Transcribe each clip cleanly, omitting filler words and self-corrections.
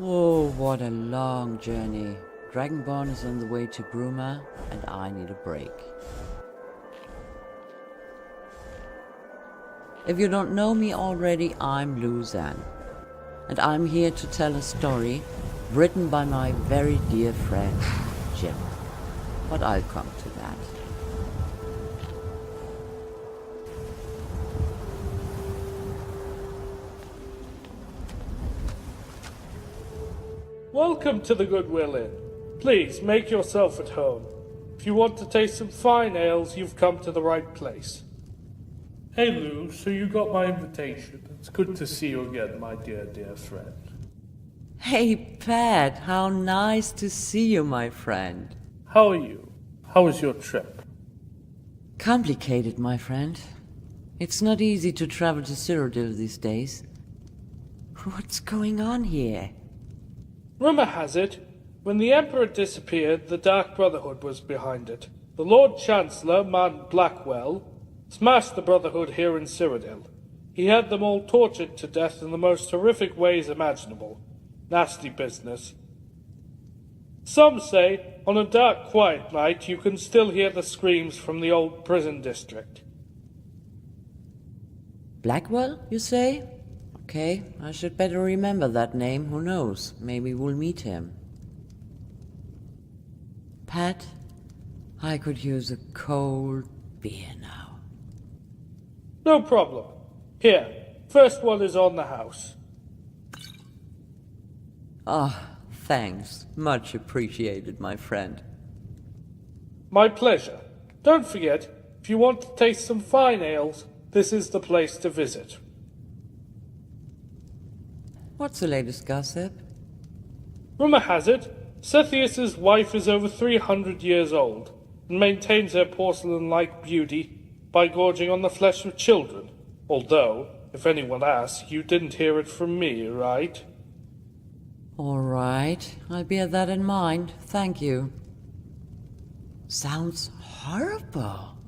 Oh, what a long journey. Dragonborn is on the way to Bruma, and I need a break. If you don't know me already, I'm Luzan, and I'm here to tell a story written by my very dear friend, Jim. But I'll come to that. Welcome to the Goodwill Inn. Please, make yourself at home. If you want to taste some fine ales, you've come to the right place. Hey Lou, so you got my invitation. It's good to see you again, my dear friend. Hey, Pat, how nice to see you, my friend. How are you? How was your trip? Complicated, my friend. It's not easy to travel to Cyrodiil these days. What's going on here? Rumor has it, when the Emperor disappeared, the Dark Brotherhood was behind it. The Lord Chancellor, Man Blackwell, smashed the Brotherhood here in Cyrodiil. He had them all tortured to death in the most horrific ways imaginable. Nasty business. Some say, on a dark, quiet night, you can still hear the screams from the old prison district. Blackwell, you say? Okay, I should better remember that name. Who knows? Maybe we'll meet him. Pat, I could use a cold beer now. No problem. Here, first one is on the house. Ah, thanks. Much appreciated, my friend. My pleasure. Don't forget, if you want to taste some fine ales, this is the place to visit. What's the latest gossip? Rumor has it, Sethius' wife is over 300 years old, and maintains her porcelain-like beauty by gorging on the flesh of children. Although, if anyone asks, you didn't hear it from me, right? All right, I'll bear that in mind. Thank you. Sounds horrible.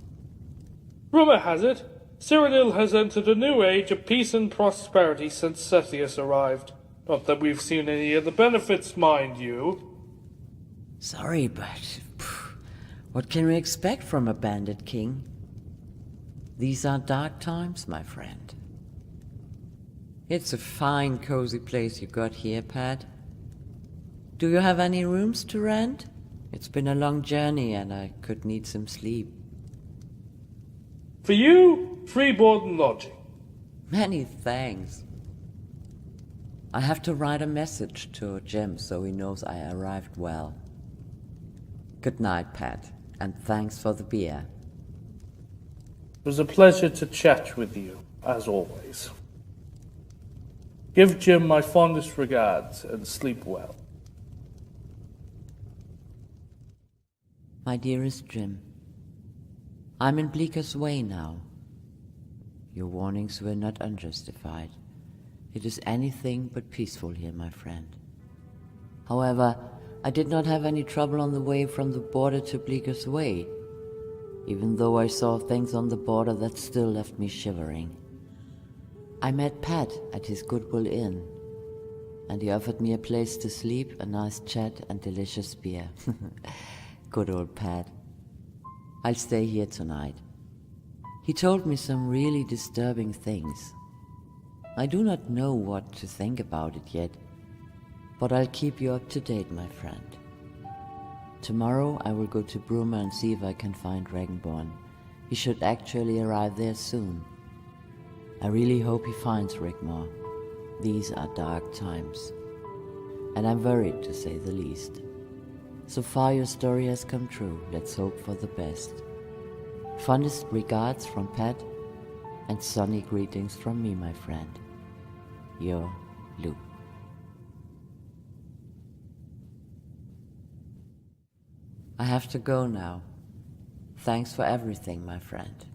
Rumor has it, Cyrodiil has entered a new age of peace and prosperity since Sethius arrived. Not that we've seen any of the benefits, mind you. Sorry, but what can we expect from a bandit king? These are dark times, my friend. It's a fine, cozy place you got here, Pat. Do you have any rooms to rent? It's been a long journey and I could need some sleep. For you, free board and lodging. Many thanks. I have to write a message to Jim so he knows I arrived well. Good night, Pat, and thanks for the beer. It was a pleasure to chat with you, as always. Give Jim my fondest regards and sleep well. My dearest Jim, I'm in Bleaker's Way now. Your warnings were not unjustified. It is anything but peaceful here, my friend. However, I did not have any trouble on the way from the border to Bleaker's Way, even though I saw things on the border that still left me shivering. I met Pat at his Goodwill Inn, and he offered me a place to sleep, a nice chat, and delicious beer. Good old Pat. I'll stay here tonight. He told me some really disturbing things. I do not know what to think about it yet, but I'll keep you up to date, my friend. Tomorrow I will go to Bruma and see if I can find Dragonborn. He should actually arrive there soon. I really hope he finds Rigmor. These are dark times, and I'm worried, to say the least. So far your story has come true. Let's hope for the best. Fondest regards from Pat, and sunny greetings from me, my friend. Your Lou. I have to go now. Thanks for everything, my friend.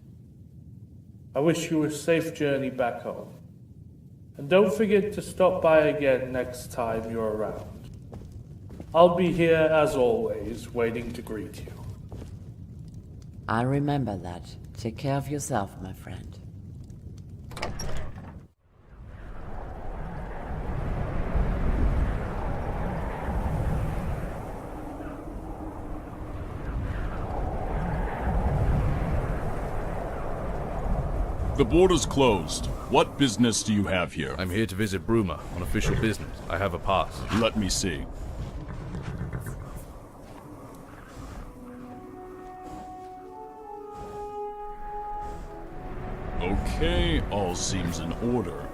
I wish you a safe journey back home. And don't forget to stop by again next time you're around. I'll be here, as always, waiting to greet you. I'll remember that. Take care of yourself, my friend. The border's closed. What business do you have here? I'm here to visit Bruma on official business. I have a pass. Let me see. Okay, all seems in order.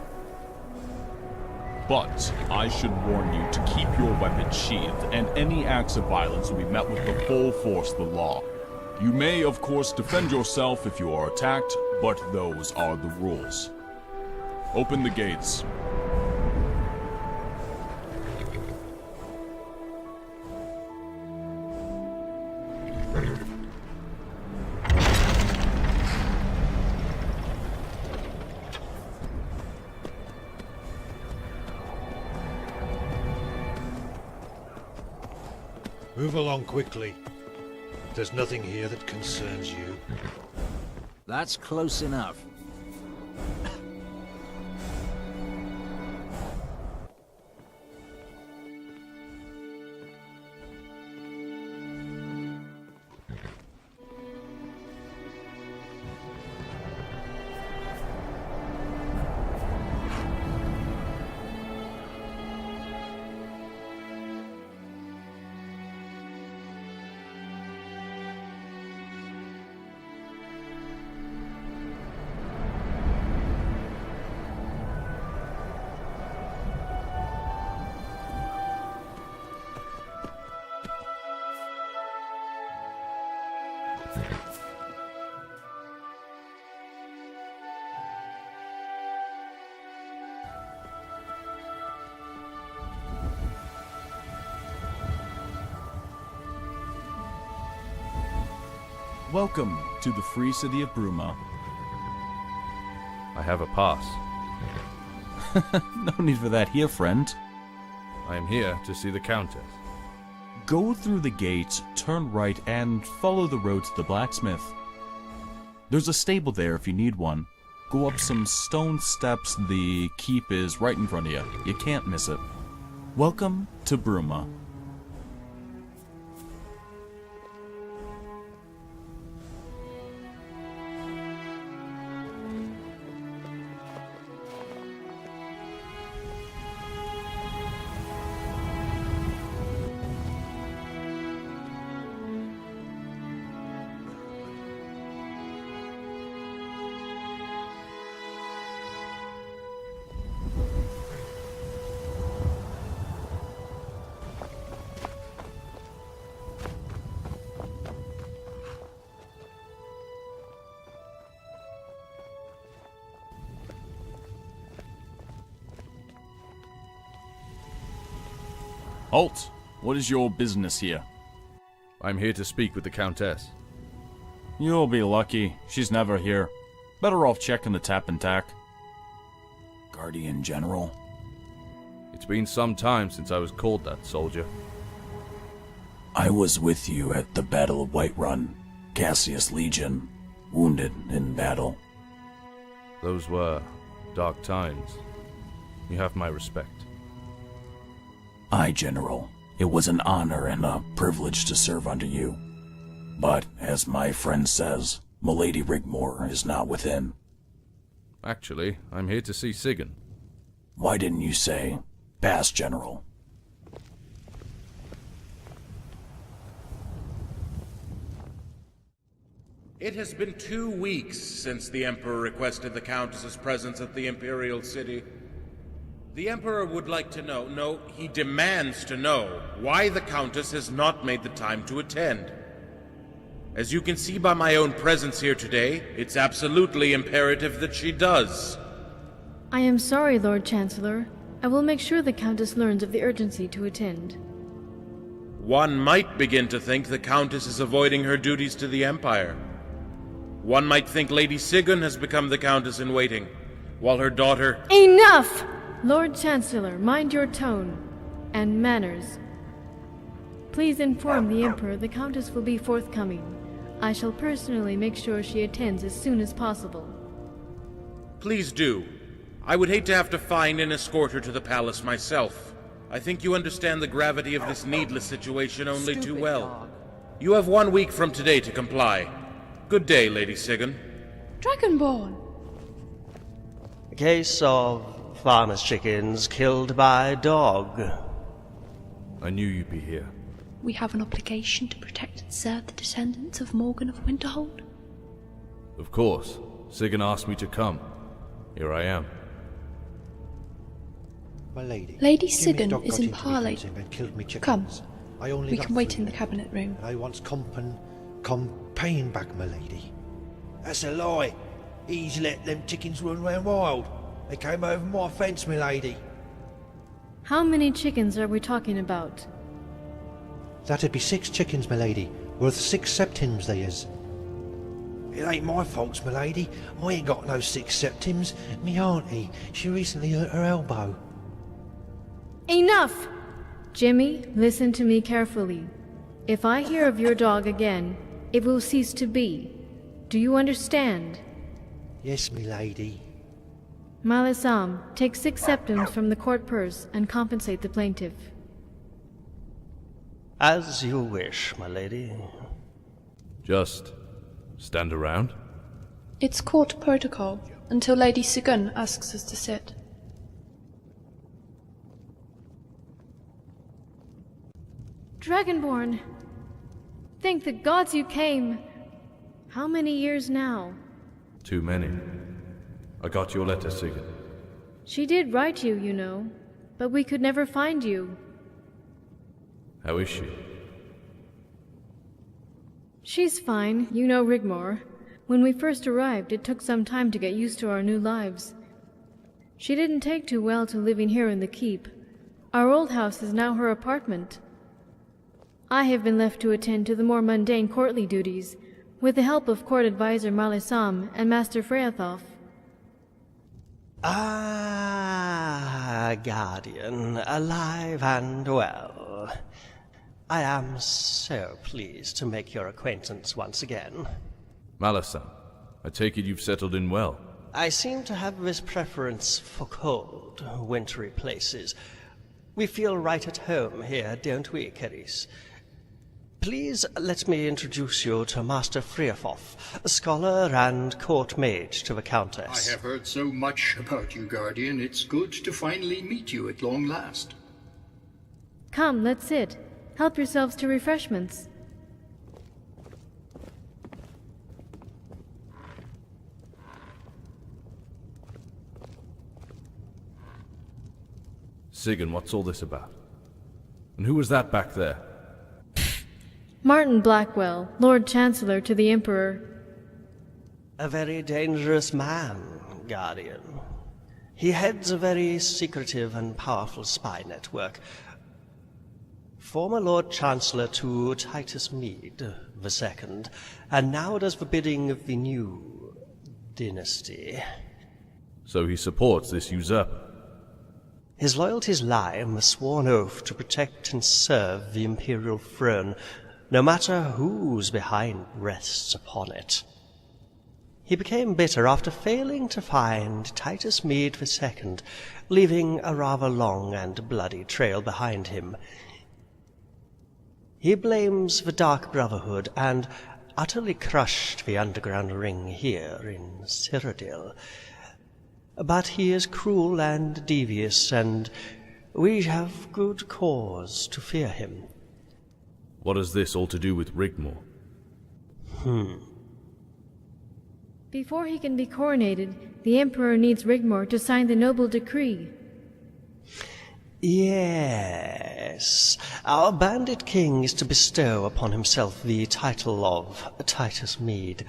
But I should warn you to keep your weapon sheathed, and any acts of violence will be met with the full force of the law. You may, of course, defend yourself if you are attacked, but those are the rules. Open the gates. Move along quickly. There's nothing here that concerns you. That's close enough. Welcome to the free city of Bruma. I have a pass. No need for that here, friend. I am here to see the Countess. Go through the gate, turn right, and follow the road to the blacksmith. There's a stable there if you need one. Go up some stone steps, the keep is right in front of you. You can't miss it. Welcome to Bruma. Halt! What is your business here? I'm here to speak with the Countess. You'll be lucky. She's never here. Better off checking the tap and tack. Guardian General? It's been some time since I was called that, soldier. I was with you at the Battle of Whiterun, Cassius Legion, wounded in battle. Those were dark times. You have my respect. Aye, General. It was an honor and a privilege to serve under you. But, as my friend says, Milady Rigmor is not within. Actually, I'm here to see Sigyn. Why didn't you say, pass, General? It has been 2 weeks since the Emperor requested the Countess's presence at the Imperial City. The Emperor would like to know, no, he demands to know, why the Countess has not made the time to attend. As you can see by my own presence here today, it's absolutely imperative that she does. I am sorry, Lord Chancellor. I will make sure the Countess learns of the urgency to attend. One might begin to think the Countess is avoiding her duties to the Empire. One might think Lady Sigyn has become the Countess-in-waiting, while her daughter— Enough! Lord Chancellor, mind your tone and manners. Please inform the Emperor the Countess will be forthcoming. I shall personally make sure she attends as soon as possible. Please do. I would hate to have to find and escort her to the palace myself. I think you understand the gravity of this needless situation only too well. You have 1 week from today to comply. Good day, Lady Sigyn. Dragonborn! A case of farmer's chickens killed by dog. I knew you'd be here. We have an obligation to protect and serve the descendants of Morgan of Winterhold. Of course. Sigurd asked me to come. Here I am. My lady. Lady Jimmy's Sigurd dog is got in into me parley. fencing and killed me Come. chickens. I only We got can wait 3 in the men, cabinet room. and I wants paying back, my lady. That's a lie. He's let them chickens run round wild. They came over my fence, my lady. How many chickens are we talking about? That'd be 6 chickens, my lady, worth 6 septims they is. It ain't my faults, my lady. I ain't got no 6 septims. Me auntie, she recently hurt her elbow. Enough! Jimmy, listen to me carefully. If I hear of your dog again, it will cease to be. Do you understand? Yes, me lady. Malisam, take 6 septims from the court purse and compensate the plaintiff. As you wish, my lady. Just stand around? It's court protocol until Lady Sigurd asks us to sit. Dragonborn! Thank the gods you came! How many years now? Too many. I got your letter, Sigurd. She did write you, you know, but we could never find you. How is she? She's fine, you know Rigmor. When we first arrived, it took some time to get used to our new lives. She didn't take too well to living here in the keep. Our old house is now her apartment. I have been left to attend to the more mundane courtly duties, with the help of court advisor Malisam and Master Freyathov. Ah, Guardian, alive and well. I am so pleased to make your acquaintance once again. Malisam, I take it you've settled in well. I seem to have this preference for cold, wintry places. We feel right at home here, don't we, Keris? Please let me introduce you to Master Freyathov, a scholar and court mage to the Countess. I have heard so much about you, Guardian. It's good to finally meet you at long last. Come, let's sit. Help yourselves to refreshments. Sigurd, what's all this about? And who was that back there? Martin Blackwell, Lord Chancellor to the Emperor. A very dangerous man, Guardian. He heads a very secretive and powerful spy network. Former Lord Chancellor to Titus Mede II, and now does the bidding of the new dynasty. So he supports this usurper? His loyalties lie in the sworn oath to protect and serve the imperial throne, no matter whose behind rests upon it. He became bitter after failing to find Titus Mede II, leaving a rather long and bloody trail behind him. He blames the Dark Brotherhood and utterly crushed the underground ring here in Cyrodiil. But he is cruel and devious, and we have good cause to fear him. What has this all to do with Rigmor? Before he can be coronated, the Emperor needs Rigmor to sign the noble decree. Yes, our Bandit King is to bestow upon himself the title of Titus Mede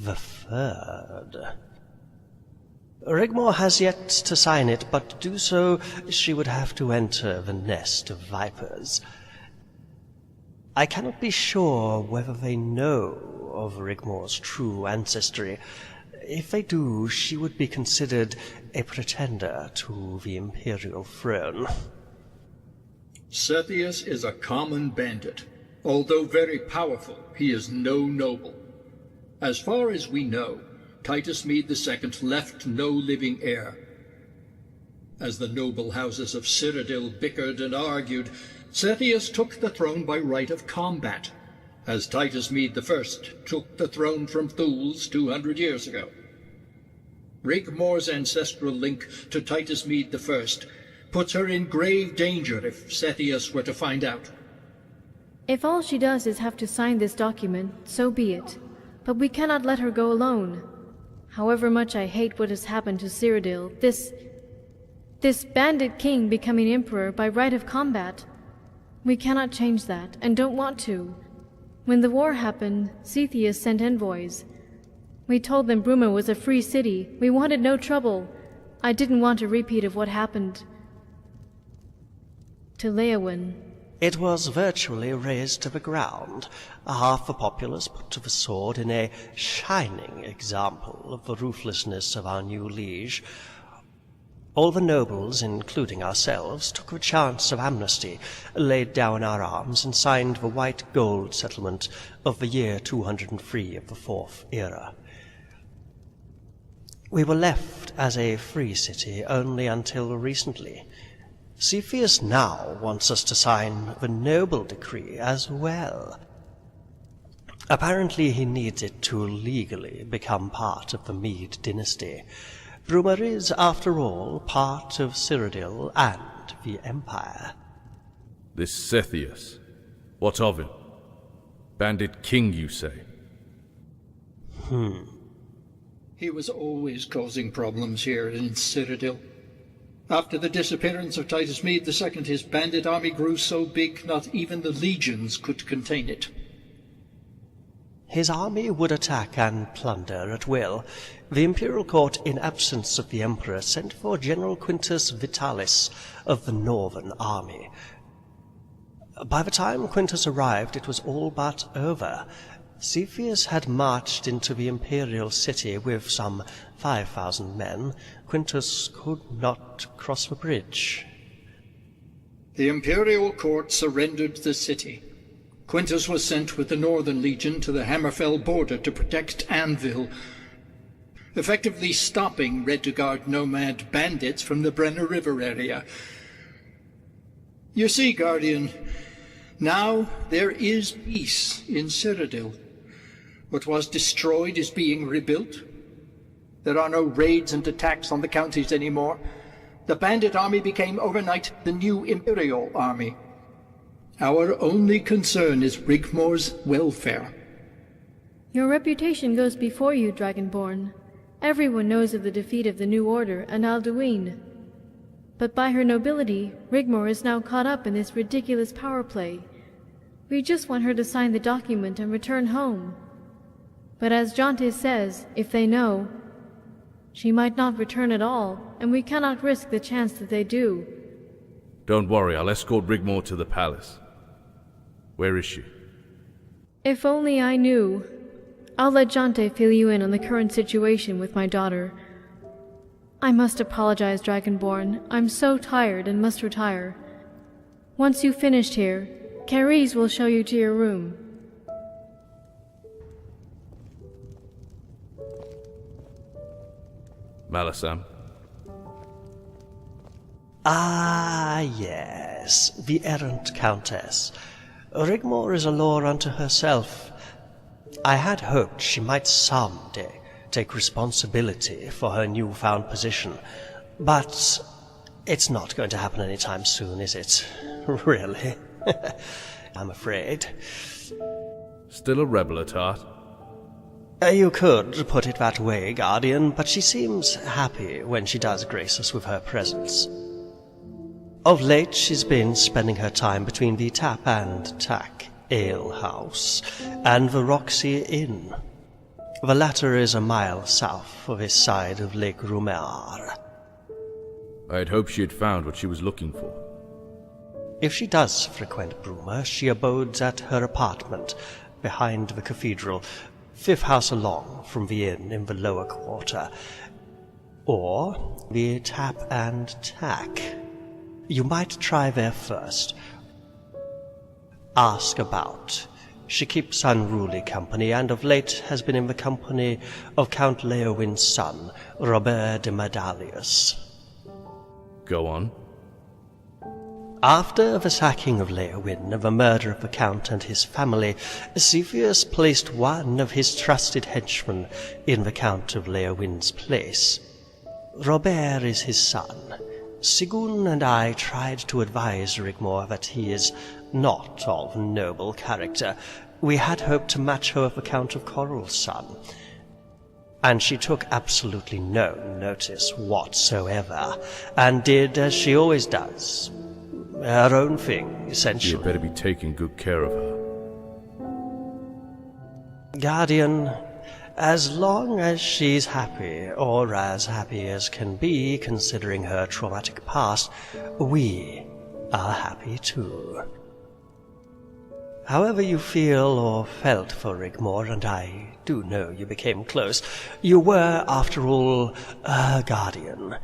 III. Rigmor has yet to sign it, but to do so she would have to enter the nest of vipers. I cannot be sure whether they know of Rigmor's true ancestry. If they do, she would be considered a pretender to the imperial throne. Sethius is a common bandit. Although very powerful, he is no noble. As far as we know, Titus Mede II left no living heir. As the noble houses of Cyrodiil bickered and argued, Sethius took the throne by right of combat, as Titus Mede I took the throne from Thules 200 years ago. Rigmor's ancestral link to Titus Mede I puts her in grave danger if Sethius were to find out. If all she does is have to sign this document, so be it. But we cannot let her go alone. However much I hate what has happened to Cyrodiil, this Bandit King becoming Emperor by right of combat, we cannot change that, and don't want to. When the war happened, Sethius sent envoys. We told them Bruma was a free city. We wanted no trouble. I didn't want a repeat of what happened to Leowyn. It was virtually razed to the ground, half the populace put to the sword in a shining example of the ruthlessness of our new liege. All the nobles, including ourselves, took the chance of amnesty, laid down our arms, and signed the white gold settlement of the year 203 of the Fourth Era. We were left as a free city only until recently. Sethius now wants us to sign the noble decree as well. Apparently he needs it to legally become part of the Mede dynasty. Bruma is, after all, part of Cyrodiil and the Empire. This Sethius, what of him? Bandit King, you say? He was always causing problems here in Cyrodiil. After the disappearance of Titus Mede II, his bandit army grew so big not even the legions could contain it. His army would attack and plunder at will. The imperial court, in absence of the emperor, sent for General Quintus Vitalis of the Northern Army. By the time Quintus arrived, it was all but over. Sethius had marched into the imperial city with some 5,000 men. Quintus could not cross the bridge. The imperial court surrendered the city. Quintus was sent with the Northern Legion to the Hammerfell border to protect Anvil, effectively stopping Red-to-Guard nomad bandits from the Brenner River area. You see, Guardian, now there is peace in Cyrodiil. What was destroyed is being rebuilt. There are no raids and attacks on the counties anymore. The bandit army became overnight the new imperial army. Our only concern is Rigmor's welfare. Your reputation goes before you, Dragonborn. Everyone knows of the defeat of the New Order and Alduin. But by her nobility, Rigmor is now caught up in this ridiculous power play. We just want her to sign the document and return home. But as Jonte says, if they know, she might not return at all, and we cannot risk the chance that they do. Don't worry, I'll escort Rigmor to the palace. Where is she? If only I knew. I'll let Jonte fill you in on the current situation with my daughter. I must apologize, Dragonborn. I'm so tired and must retire. Once you've finished here, Carice will show you to your room. Malasam? Ah, yes, the errant Countess. Rigmor is a law unto herself. I had hoped she might someday take responsibility for her newfound position, but it's not going to happen anytime soon, is it? Really? I'm afraid. Still a rebel at heart? You could put it that way, Guardian, but she seems happy when she does grace us with her presence. Of late, she's been spending her time between the Tap and Tack Ale House and the Roxy Inn. The latter is a mile south of this side of Lake Rumar. I had hoped she had found what she was looking for. If she does frequent Bruma, she abodes at her apartment behind the cathedral, 5th house along from the inn in the lower quarter, or the Tap and Tack. You might try there first. Ask about. She keeps unruly company, and of late has been in the company of Count Leowyn's son, Robert de Medalius. Go on. After the sacking of Leowyn and the murder of the Count and his family, Sethius placed one of his trusted henchmen in the Count of Leowyn's place. Robert is his son. Sigun and I tried to advise Rigmor that he is not of noble character. We had hoped to match her with the Count of Coral's son, and she took absolutely no notice whatsoever, and did as she always does, her own thing, essentially. You better be taking good care of her. Guardian, as long as she's happy, or as happy as can be considering her traumatic past, we are happy too. However you feel or felt for Rigmor, and I do know you became close, you were, after all, a guardian.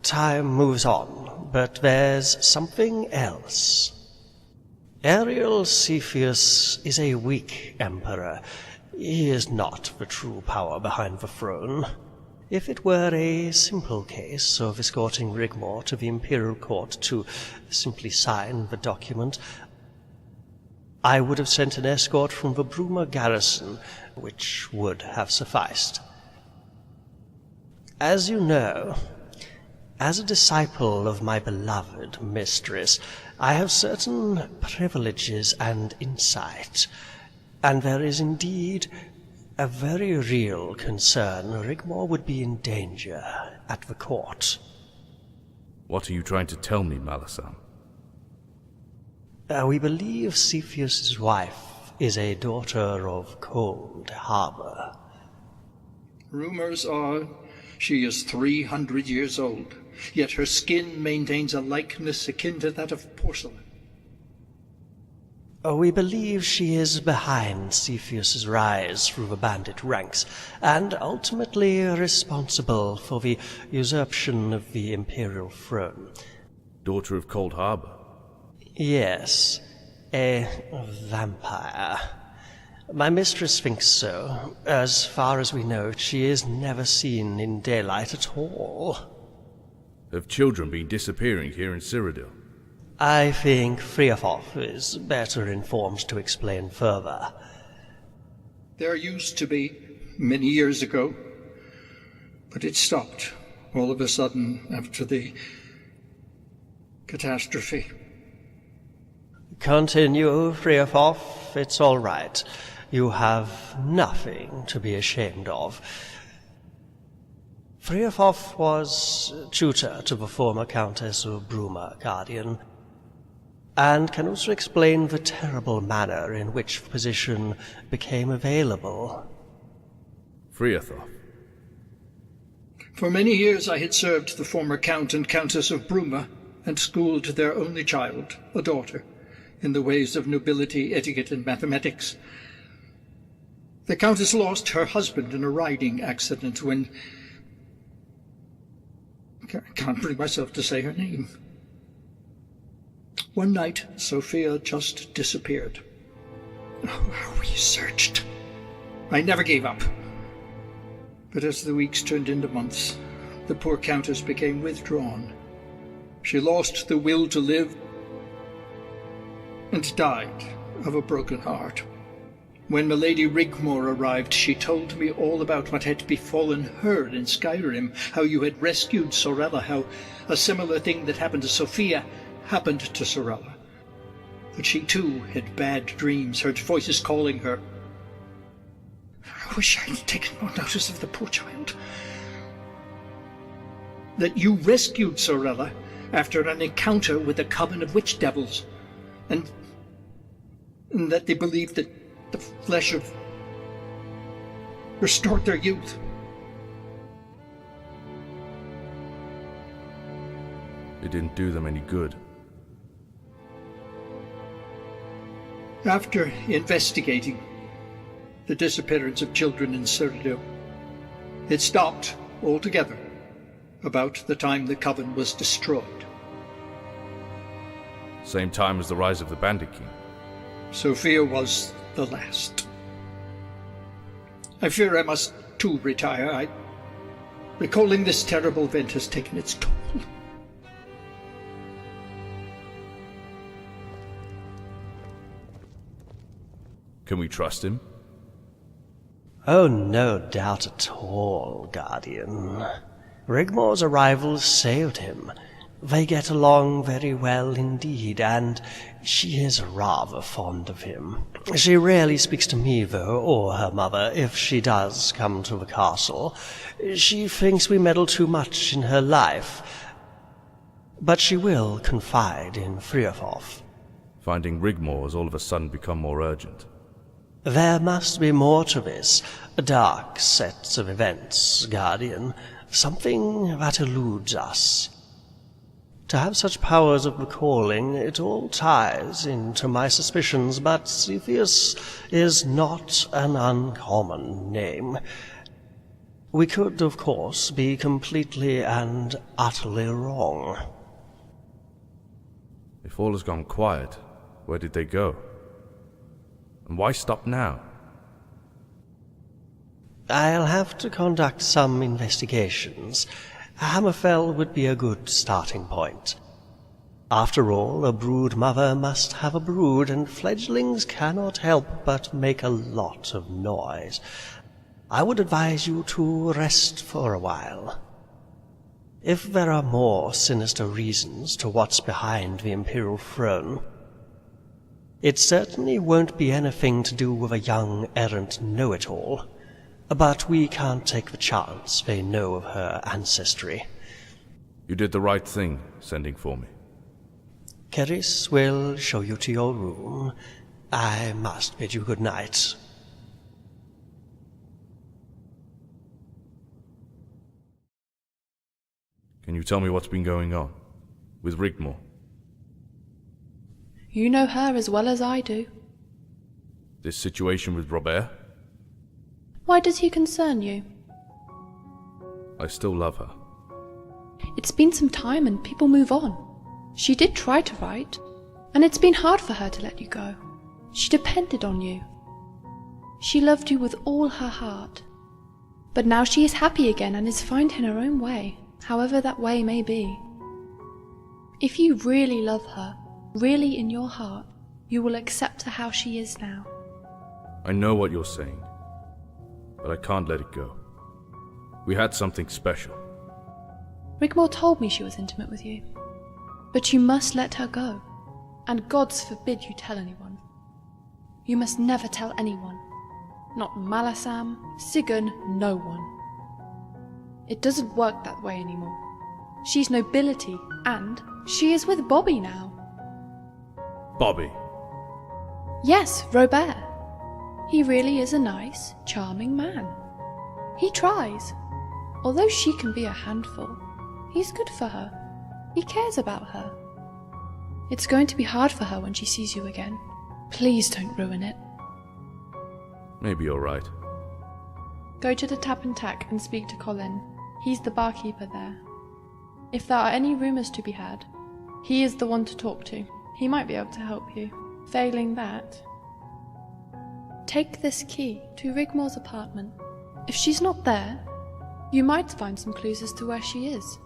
Time moves on, but there's something else. Ariel Sethius is a weak emperor. He is not the true power behind the throne. If it were a simple case of escorting Rigmor to the Imperial Court to simply sign the document, I would have sent an escort from the Bruma garrison, which would have sufficed. As you know, as a disciple of my beloved mistress, I have certain privileges and insight, and there is indeed a very real concern Rigmor would be in danger at the court. What are you trying to tell me, Malasam? We believe Sethius' wife is a daughter of Cold Harbor. Rumors are she is 300 years old, yet her skin maintains a likeness akin to that of porcelain. We believe she is behind Sethius' rise through the bandit ranks, and ultimately responsible for the usurpation of the Imperial throne. Daughter of Cold Harbor? Yes, a vampire. My mistress thinks so. As far as we know, she is never seen in daylight at all. Have children been disappearing here in Cyrodiil? I think Friafoth is better informed to explain further. There used to be, many years ago, but it stopped all of a sudden after the catastrophe. Continue, Friafoth. It's all right. You have nothing to be ashamed of. Friafoth was tutor to the former Countess of Bruma, Guardian, and can also explain the terrible manner in which the position became available. Friathoth. For many years I had served the former Count and Countess of Bruma, and schooled their only child, a daughter, in the ways of nobility, etiquette, and mathematics. The Countess lost her husband in a riding accident when... I can't bring myself to say her name. One night, Sophia just disappeared. Oh, we searched. I never gave up. But as the weeks turned into months, the poor Countess became withdrawn. She lost the will to live and died of a broken heart. When Milady Rigmor arrived, she told me all about what had befallen her in Skyrim, how you had rescued Sorella, how a similar thing that happened to Sophia happened to Sorella. But she too had bad dreams, heard voices calling her. I wish I had taken more notice of the poor child. That you rescued Sorella after an encounter with a coven of witch devils, and that they believed that the flesh of restored their youth. It didn't do them any good. After investigating the disappearance of children in Cyrodiil, it stopped altogether about the time the coven was destroyed. Same time as the rise of the Bandit King. Sophia was the last. I fear I must too retire. Recalling this terrible event has taken its toll. Can we trust him? Oh, no doubt at all, Guardian. Rigmor's arrival saved him. They get along very well indeed, and she is rather fond of him. She rarely speaks to me, though, or her mother, if she does come to the castle. She thinks we meddle too much in her life, but she will confide in Friafoth. Finding Rigmor has all of a sudden become more urgent. There must be more to this. A dark set of events, Guardian. Something that eludes us. To have such powers of recalling, it all ties into my suspicions, but Sethius is not an uncommon name. We could, of course, be completely and utterly wrong. If all has gone quiet, where did they go? And why stop now? I'll have to conduct some investigations. Hammerfell would be a good starting point. After all, a brood mother must have a brood, and fledglings cannot help but make a lot of noise. I would advise you to rest for a while. If there are more sinister reasons to what's behind the Imperial throne, it certainly won't be anything to do with a young errant know-it-all. But we can't take the chance they know of her ancestry. You did the right thing, sending for me. Keris will show you to your room. I must bid you good night. Can you tell me what's been going on? With Rigmor? You know her as well as I do. This situation with Robert? Why does he concern you? I still love her. It's been some time and people move on. She did try to write, and it's been hard for her to let you go. She depended on you. She loved you with all her heart. But now she is happy again and is finding her own way, however that way may be. If you really love her, really in your heart, you will accept her how she is now. I know what you're saying, but I can't let it go. We had something special. Rigmor told me she was intimate with you. But you must let her go, and gods forbid you tell anyone. You must never tell anyone. Not Malasam, Sigurd, no one. It doesn't work that way anymore. She's nobility, and she is with Bobby now. Bobby? Yes, Robert. He really is a nice, charming man. He tries. Although she can be a handful, he's good for her. He cares about her. It's going to be hard for her when she sees you again. Please don't ruin it. Maybe you're right. Go to the Tap and Tack and speak to Colin. He's the barkeeper there. If there are any rumours to be had, he is the one to talk to. He might be able to help you. Failing that, take this key to Rigmor's apartment. If she's not there, you might find some clues as to where she is.